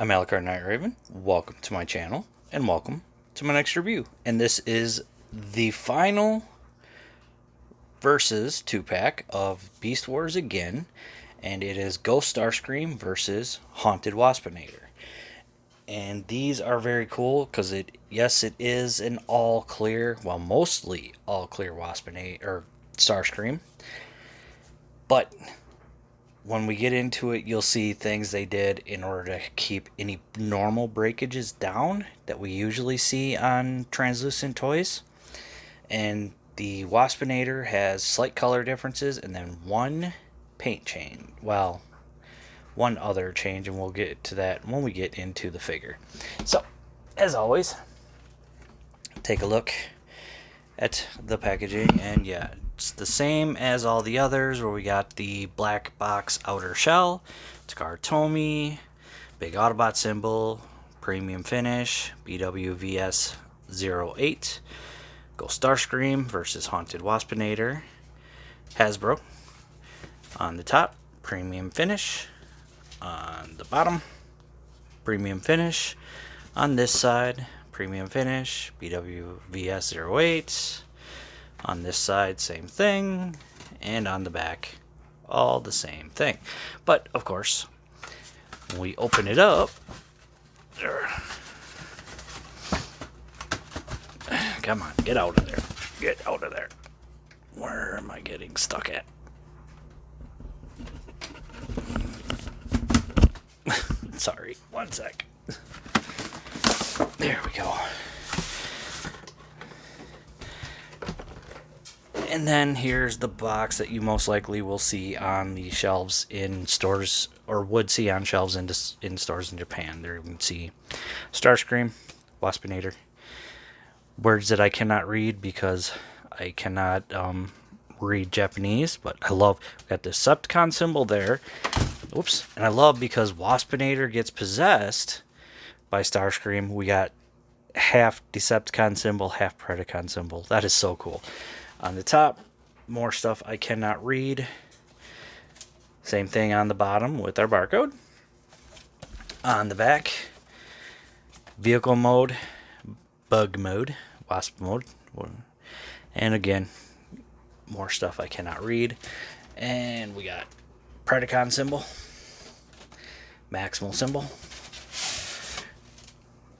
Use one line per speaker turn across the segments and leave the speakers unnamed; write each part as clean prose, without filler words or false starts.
I'm Alucard Night Raven. Welcome to my channel, and welcome to my next review. And this is the final versus 2-pack of Beast Wars again, and it is Ghost Starscream versus Haunted Waspinator. And these are very cool because yes, it is an all clear, well, mostly all clear Waspinator or Starscream, but when we get into it, you'll see things they did in order to keep any normal breakages down that we usually see on translucent toys. And the Waspinator has slight color differences and then one paint change. Well, one other change, and we'll get to that when we get into the figure. So, as always, take a look at the packaging, and yeah, it's the same as all the others, where we got the black box outer shell, Takara Tomy, big Autobot symbol, premium finish, BWVS-08, Ghost Starscream versus Haunted Waspinator, Hasbro. On the top, premium finish. On the bottom, premium finish. On this side, premium finish, BWVS-08. On this side, same thing. And on the back, all the same thing. But, of course, when we open it up, come on, get out of there. Get out of there. Where am I getting stuck at? Sorry, one sec. There we go. And then here's the box that you most likely will see on the shelves in stores, or would see on shelves in stores in Japan. There you can see Starscream, Waspinator, words that I cannot read because I cannot read Japanese, but I love, we got the Decepticon symbol there. Oops. And I love because Waspinator gets possessed by Starscream. We got half Decepticon symbol, half Predacon symbol. That is so cool. On the top, more stuff I cannot read. Same thing on the bottom with our barcode. On the back, vehicle mode, bug mode, wasp mode. And again, more stuff I cannot read. And we got Predacon symbol, maximal symbol.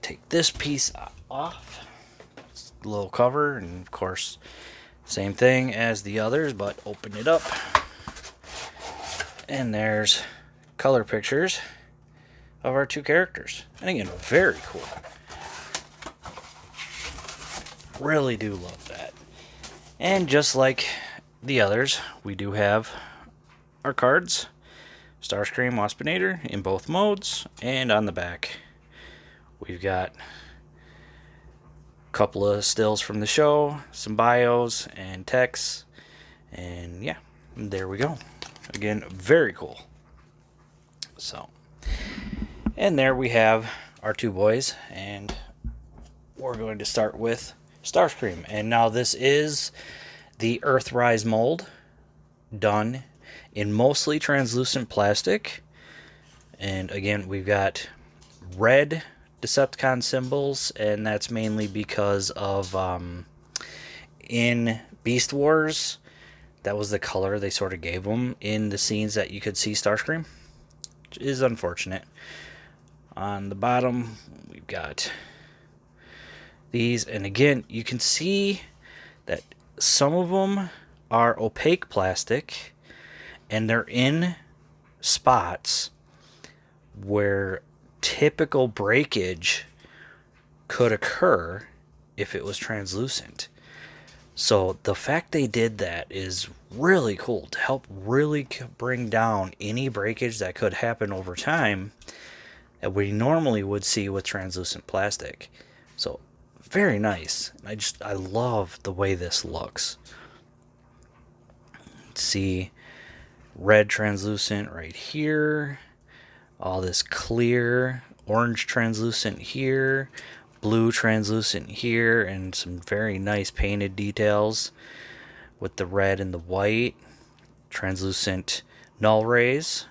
Take this piece off. It's a little cover, and of course, same thing as the others, but open it up. And there's color pictures of our two characters. And again, very cool. Really do love that. And just like the others, we do have our cards, Starscream, Waspinator in both modes, and on the back we've got a couple of stills from the show, some bios and texts, and yeah, there we go. Again, very cool. So, and there we have our two boys, and we're going to start with Starscream. And now this is the Earthrise mold, done in mostly translucent plastic. And again, we've got red Decepticon symbols, and that's mainly because of in Beast Wars, that was the color they sort of gave them in the scenes that you could see Starscream, which is unfortunate. On the bottom, we've got these, and again, you can see that some of them are opaque plastic, and they're in spots where typical breakage could occur if it was translucent. So the fact they did that is really cool to help really bring down any breakage that could happen over time that we normally would see with translucent plastic. So very nice. I love the way this looks. See red translucent right here, all this clear orange translucent here, blue translucent here, and some very nice painted details with the red and the white, translucent null rays,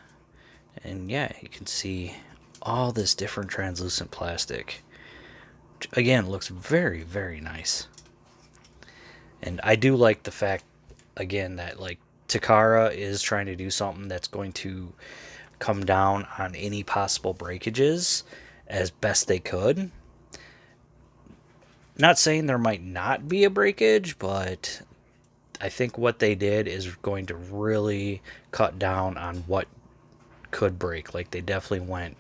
and yeah, you can see all this different translucent plastic. Which, again, looks very, very nice. And I do like the fact, again, that like Takara is trying to do something that's going to come down on any possible breakages as best they could. Not saying there might not be a breakage, but I think what they did is going to really cut down on what could break. Like, they definitely went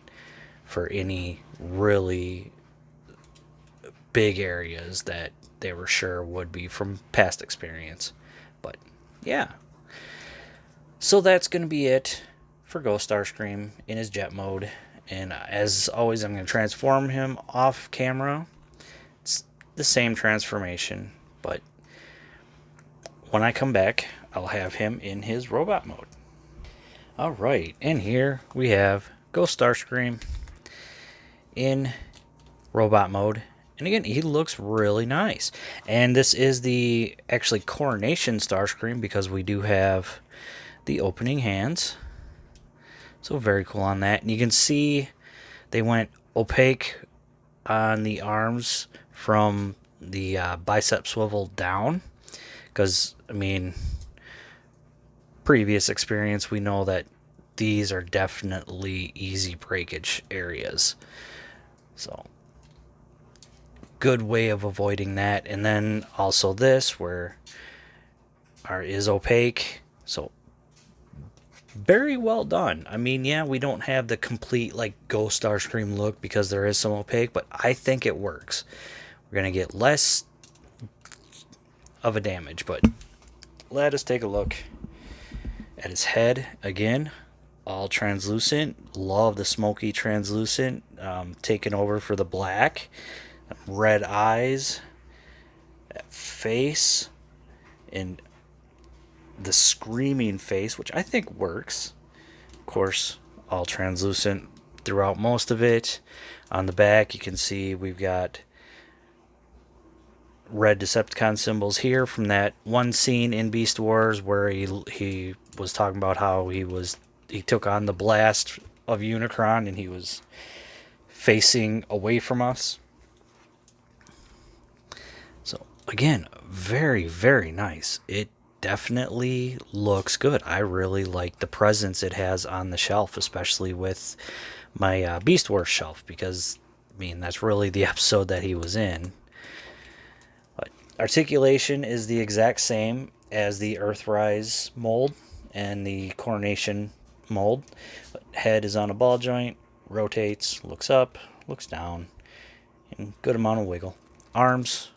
for any really big areas that they were sure would be from past experience. But yeah, so that's going to be it for Ghost Starscream in his jet mode. And as always, I'm going to transform him off camera. It's the same transformation, but when I come back, I'll have him in his robot mode. Alright, and here we have Ghost Starscream in robot mode. And again, he looks really nice. And this is the actually Coronation Starscream, because we do have the opening hands. So very cool on that. And you can see they went opaque on the arms from the bicep swivel down. Because, I mean, previous experience, we know that these are definitely easy breakage areas. So, good way of avoiding that. And then also this, where is opaque. So, very well done. I mean, yeah, we don't have the complete like Ghost Starscream look because there is some opaque, but I think it works. We're going to get less of a damage, but let us take a look at his head. Again, all translucent. Love the smoky translucent, taking over for the black. Red eyes, that face, and the screaming face, which I think works. Of course, all translucent throughout most of it. On the back, you can see we've got red Decepticon symbols here from that one scene in Beast Wars where he was talking about how he took on the blast of Unicron and he was facing away from us. So again, very, very nice. It definitely looks good. I really like the presence it has on the shelf, especially with my Beast Wars shelf, because I mean that's really the episode that he was in. But articulation is the exact same as the Earthrise mold and the Coronation mold. But head is on a ball joint, rotates, looks up, looks down, and good amount of wiggle. Arms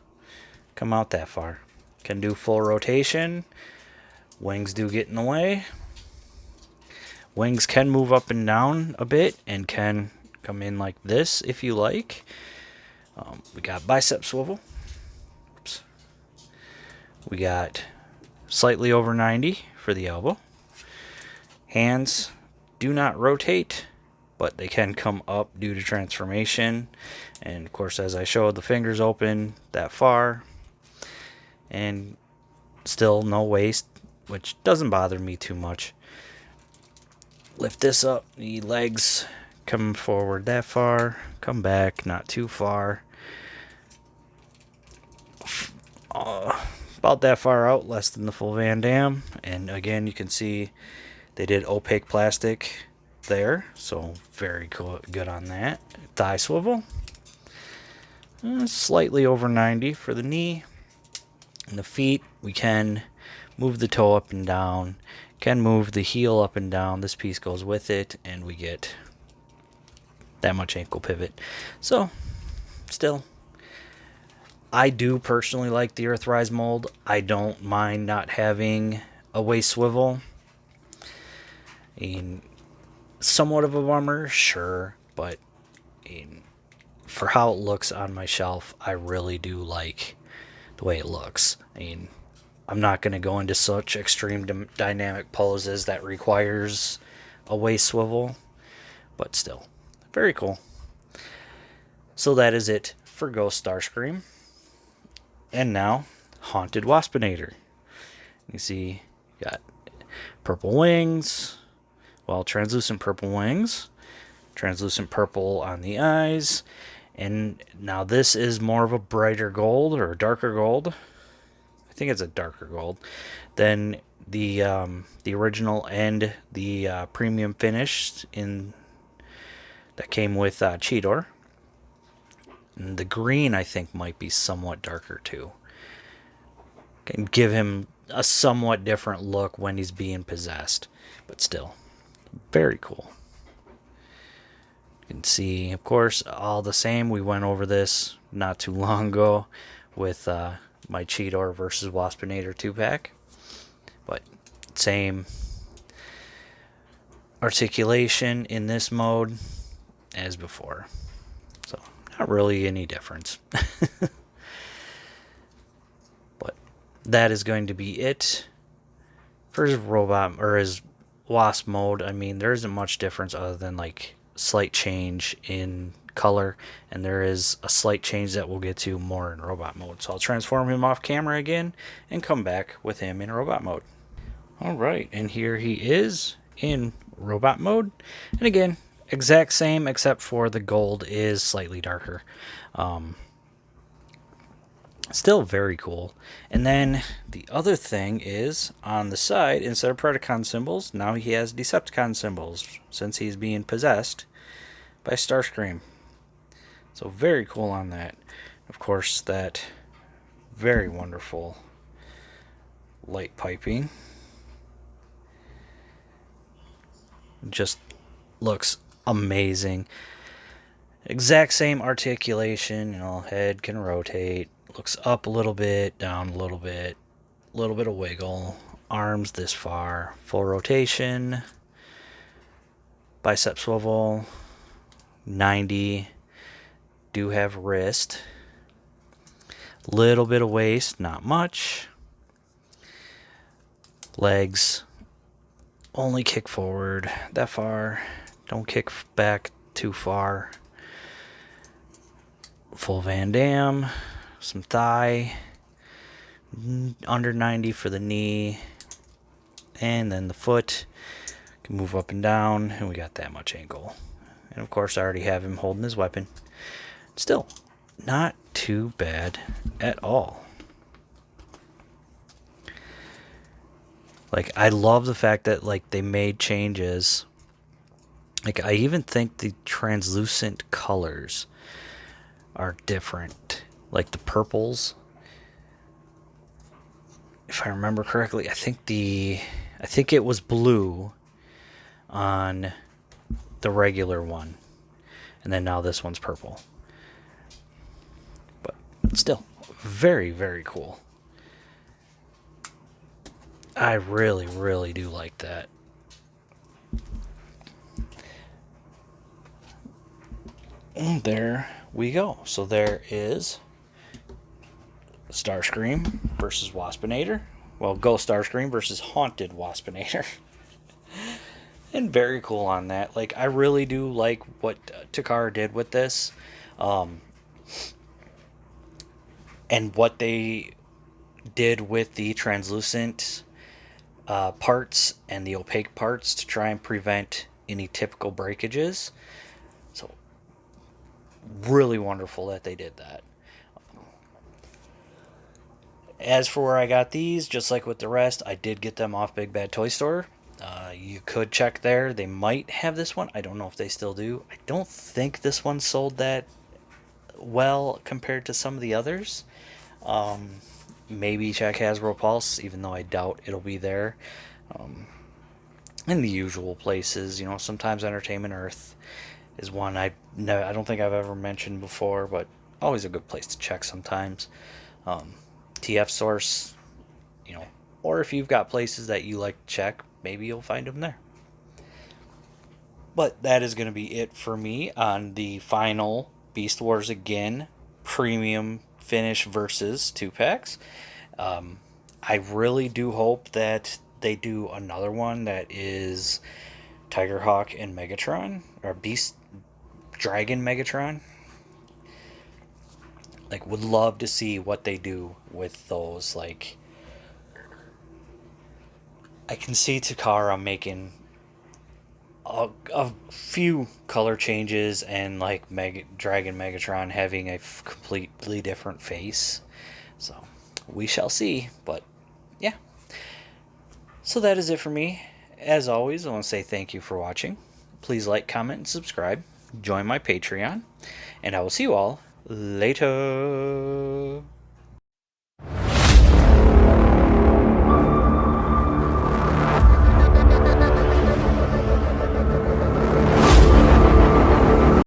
come out that far. Can do full rotation. Wings do get in the way. Wings can move up and down a bit and can come in like this if you like. We got bicep swivel. Oops. We got slightly over 90 for the elbow. Hands do not rotate, but they can come up due to transformation. And of course, as I showed, the fingers open that far. And still no waist, which doesn't bother me too much. Lift this up, the legs come forward that far, come back not too far. About that far out, less than the full Van Damme. And again, you can see they did opaque plastic there, so very cool, good on that. Thigh swivel, slightly over 90 for the knee. And the feet, we can move the toe up and down, can move the heel up and down. This piece goes with it, and we get that much ankle pivot. So, still, I do personally like the Earthrise mold. I don't mind not having a waist swivel. Somewhat of a bummer, sure, but for how it looks on my shelf, I really do like the way it looks. I mean, I'm not going to go into such extreme dynamic poses that requires a waist swivel, but still, very cool. So that is it for Ghost Starscream. And now, Haunted Waspinator. You see, got purple wings, well, translucent purple wings, translucent purple on the eyes. And now this is more of a brighter gold or darker gold. I think it's a darker gold than the original and the premium finish in that came with Cheetor. And the green, I think, might be somewhat darker too. Can give him a somewhat different look when he's being possessed, but still very cool. You can see, of course, all the same. We went over this not too long ago with my Cheetor versus Waspinator 2-pack. But same articulation in this mode as before. So not really any difference. But that is going to be it for his robot or his Wasp mode. I mean, there isn't much difference other than like slight change in color, and there is a slight change that we'll get to more in robot mode. So I'll transform him off camera again and come back with him in robot mode. Alright, and here he is in robot mode. And again, exact same except for the gold is slightly darker. Still very cool. And then the other thing is on the side, instead of Predacon symbols, now he has Decepticon symbols since he's being possessed by Starscream. So very cool on that. Of course, that very wonderful light piping. Just looks amazing. Exact same articulation, you know, head can rotate, looks up a little bit, down a little bit of wiggle, arms this far, full rotation, bicep swivel, 90, do have wrist, little bit of waist, not much, legs, only kick forward that far, don't kick back too far, full Van Damme, some thigh, under 90 for the knee, and then the foot can move up and down, and we got that much ankle. And of course I already have him holding his weapon. Still not too bad at all. Like, I love the fact that like they made changes. Like, I even think the translucent colors are different. Like the purples, if I remember correctly, I think it was blue on the regular one, and then now this one's purple. But still very, very cool. I really, really do like that. And there we go. So there is Starscream versus Waspinator. Well, Ghost Starscream versus Haunted Waspinator. And very cool on that. Like, I really do like what Takara did with this. And what they did with the translucent parts and the opaque parts to try and prevent any typical breakages. So, really wonderful that they did that. As for where I got these, just like with the rest, I did get them off Big Bad Toy Store. You could check there. They might have this one. I don't know if they still do. I don't think this one sold that well compared to some of the others. Maybe check Hasbro Pulse, even though I doubt it'll be there. In the usual places, you know, sometimes Entertainment Earth is one I don't think I've ever mentioned before, but always a good place to check sometimes. TF Source, you know, or if you've got places that you like to check, maybe you'll find them there. But that is going to be it for me on the final Beast Wars Again premium finish versus 2-packs. I really do hope that they do another one that is Tigerhawk and Megatron, or Beast Dragon Megatron. Like, would love to see what they do with those. Like, I can see Takara making a few color changes and like Dragon Megatron having a completely different face. So we shall see. But yeah. So that is it for me. As always, I want to say thank you for watching. Please like, comment, and subscribe. Join my Patreon. And I will see you all later.